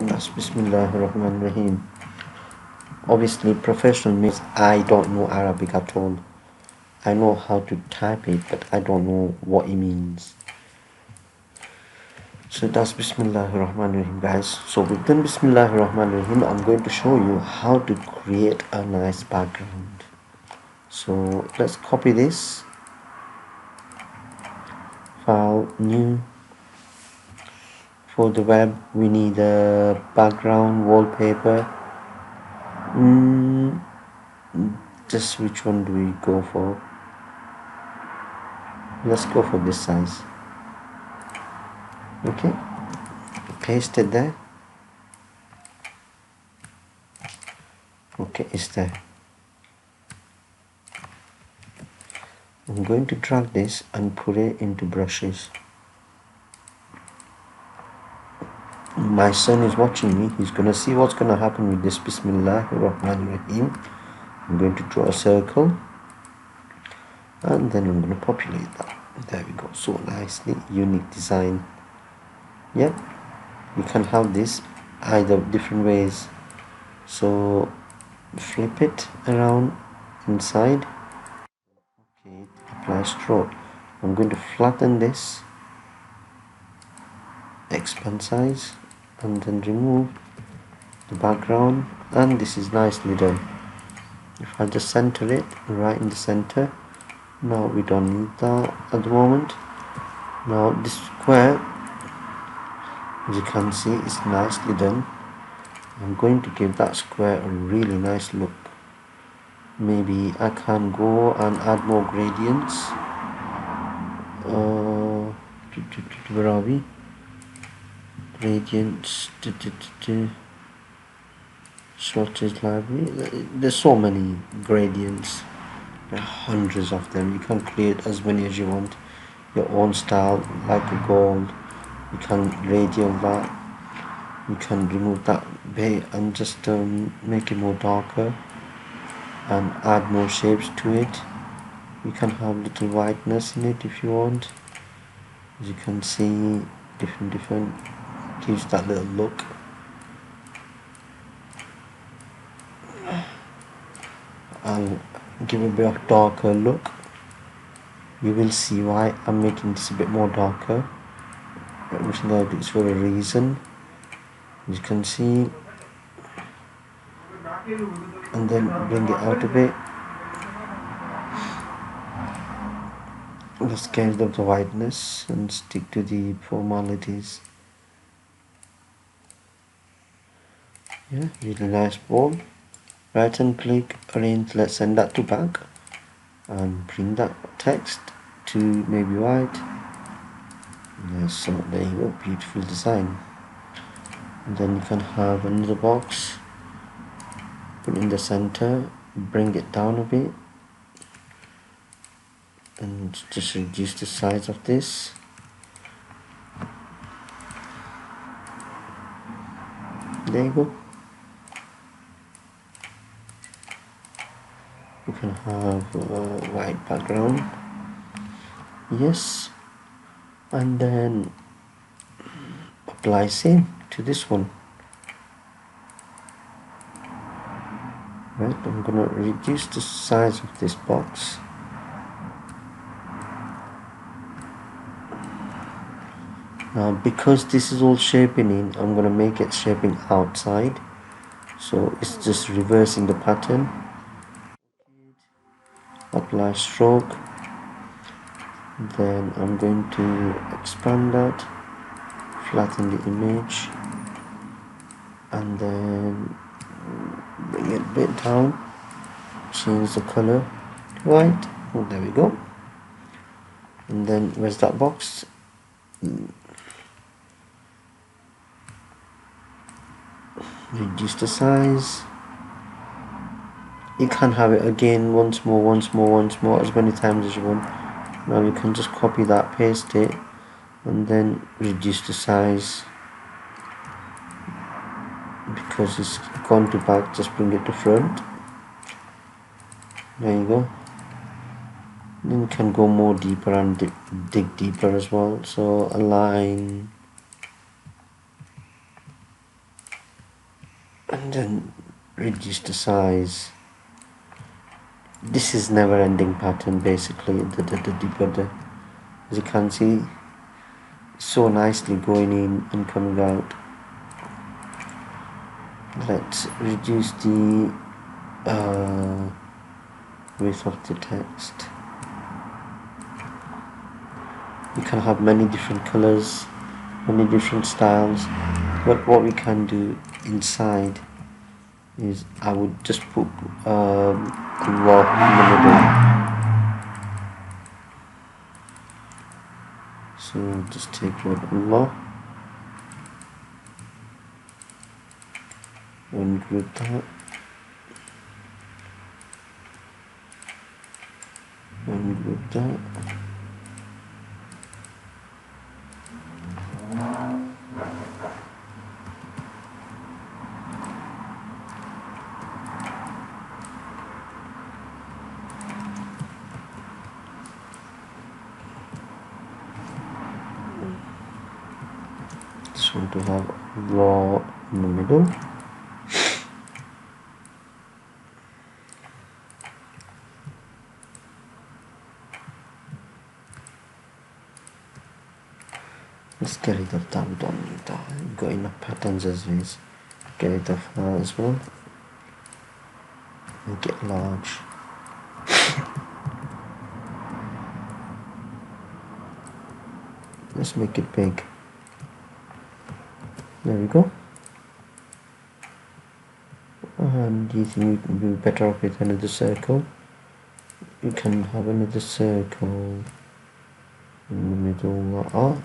That's Bismillahirrahmanirrahim. Obviously, professional means I don't know Arabic at all. I know how to type it, but I don't know what it means. So that's Bismillahirrahmanirrahim, guys. So we've done Bismillahirrahmanirrahim. I'm going to show you how to create a nice background. So let's copy this file, new. For the web, we need a background wallpaper. Just which one do we go for? Let's go for this size. Okay, paste it there. Okay, it's there. I'm going to drag this and put it into brushes. My son is watching me. He's gonna see what's gonna happen with this. Bismillahirrahmanirrahim. I'm going to draw a circle and then I'm gonna populate that. There we go. So nicely, unique design. Yeah, you can have this either different ways. So flip it around inside. Okay, apply stroke. I'm going to flatten this, expand size, and then remove the background, and this is nicely done. If I just center it right in the center, now we don't need that at the moment. Now this square, as you can see, is nicely done. I'm going to give that square a really nice look. Maybe I can go and add more gradients. Where are we? Gradients. Swatches library. There's so many gradients. There are hundreds of them. You can create as many as you want. Your own style, like a gold. You can radial that. You can remove that bit and just make it more darker and add more shapes to it. You can have little whiteness in it if you want. As you can see, different gives that little look. I'll give a bit of darker look. You will see why I'm making this a bit more darker. Everything I do is for a reason. As you can see, and then bring it out a bit. Let's get rid of the whiteness and stick to the formalities. Yeah, really nice ball. Right hand click, arrange, let's send that to back and bring that text to maybe white. Yes, so there you go, beautiful design. And then you can have another box, put in the center, bring it down a bit and just reduce the size of this. There you go. You can have a white background. Yes, and then apply same to this one. Right, I'm gonna reduce the size of this box. Now because this is all shaping in, I'm gonna make it shaping outside, so it's just reversing the pattern. Apply stroke, then I'm going to expand that, flatten the image, and then bring it a bit down, change the color to white. Oh, there we go. And then where's that box? Reduce the size. You can have it again once more, as many times as you want. Now you can just copy that, paste it, and then reduce the size. Because it's gone to back, just bring it to front. There you go. Then you can go more deeper and dig deeper as well. So align, and then reduce the size. This is never ending pattern basically, the deeper the, as you can see, so nicely going in and coming out. Let's reduce the width of the text. You can have many different colors, many different styles, but what we can do inside is I would just put a lot in the middle. So just take word Allah and group that and group that. Just want to have law in the middle. Let's get rid of that, we don't need that. We've got enough patterns as is. Get rid of that as well. And get large. Let's make it big. There we go. And do you think you can be better off with another circle? You can have another circle in the middle like that.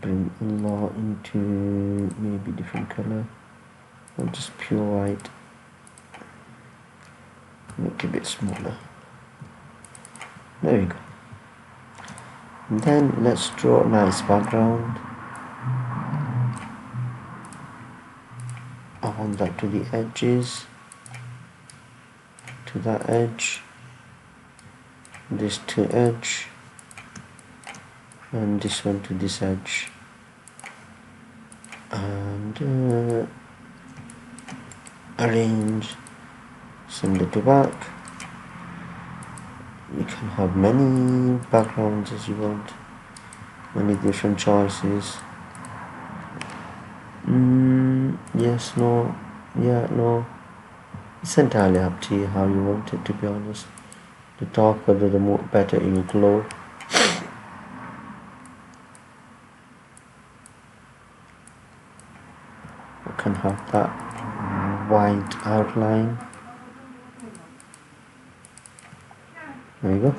Bring a lot into maybe different color, or just pure white. Make it a bit smaller. There we go. And then let's draw a nice background. I want that to the edges, to that edge, this to edge, and this one to this edge, and arrange, send it to back. You can have many backgrounds as you want, many different choices. Yes, no, yeah, no. It's entirely up to you how you want it, to be honest. The darker the more better it will glow. I can have that white outline. There you go.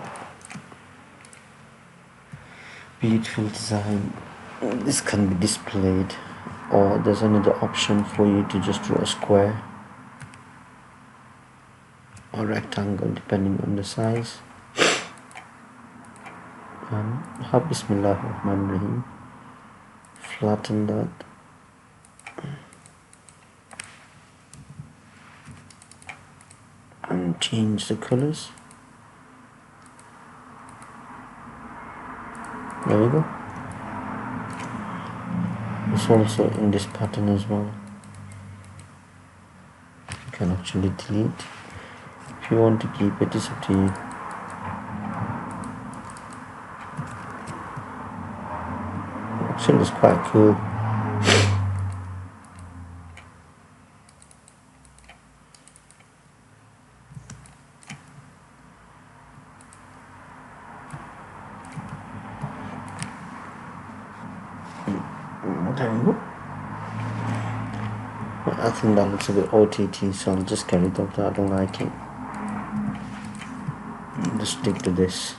Beautiful design. This can be displayed, or there's another option for you to just draw a square or rectangle depending on the size. And have Bismillah Rahman Rahim. Flatten that. And change the colors. There we go. It's also in this pattern as well. You can actually delete. If you want to keep it, it's up to you. Actually, it's quite cool. There we go. I think that looks a bit OTT, so I'll just get rid of that. I don't like it. Just stick to this.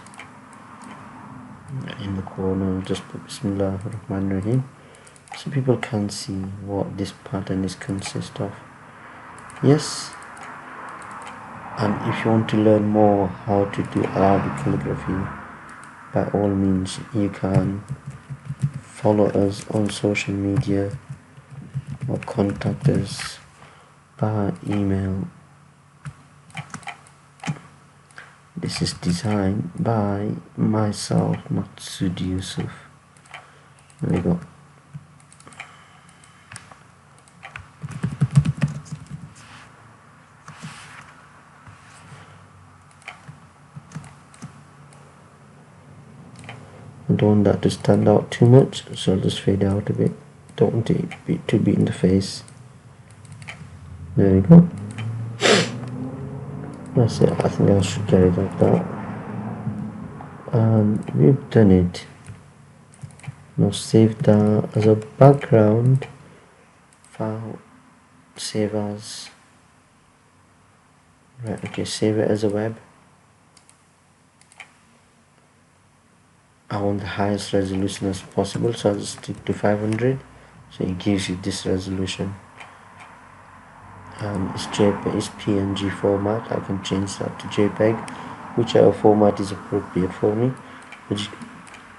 In the corner, just put Bismillah Rahman Rahim, so people can see what this pattern is consist of. Yes. And if you want to learn more how to do Arabic calligraphy, by all means you can follow us on social media or contact us by email. This is designed by myself, Maksud Yusuf. There we go. I don't want that to stand out too much, so I'll just fade out a bit. Don't want it to be in the face. There we go. That's it. I think I should get it like that. And we've done it. Now save that as a background. File, save as. Right, okay, save it as a web. I want the highest resolution as possible, so I'll just stick to 500. So it gives you this resolution. It's JPEG, it's PNG format. I can change that to JPEG, whichever format is appropriate for me. But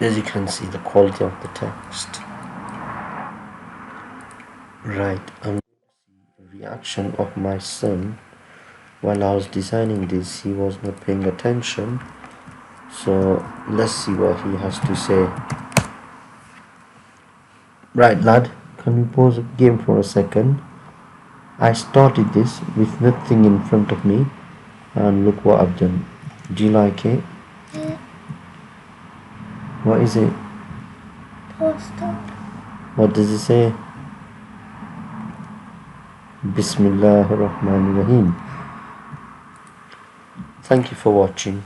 as you can see, the quality of the text. Right, I'm going to see the reaction of my son. While I was designing this, he was not paying attention. So let's see what he has to say. Right, lad, can we pause the game for a second? I started this with nothing in front of me, and look what I've done. Do you like it? Yeah. What is it? Poster. What does it say? Bismillahir Rahmanir Rahim. Thank you for watching.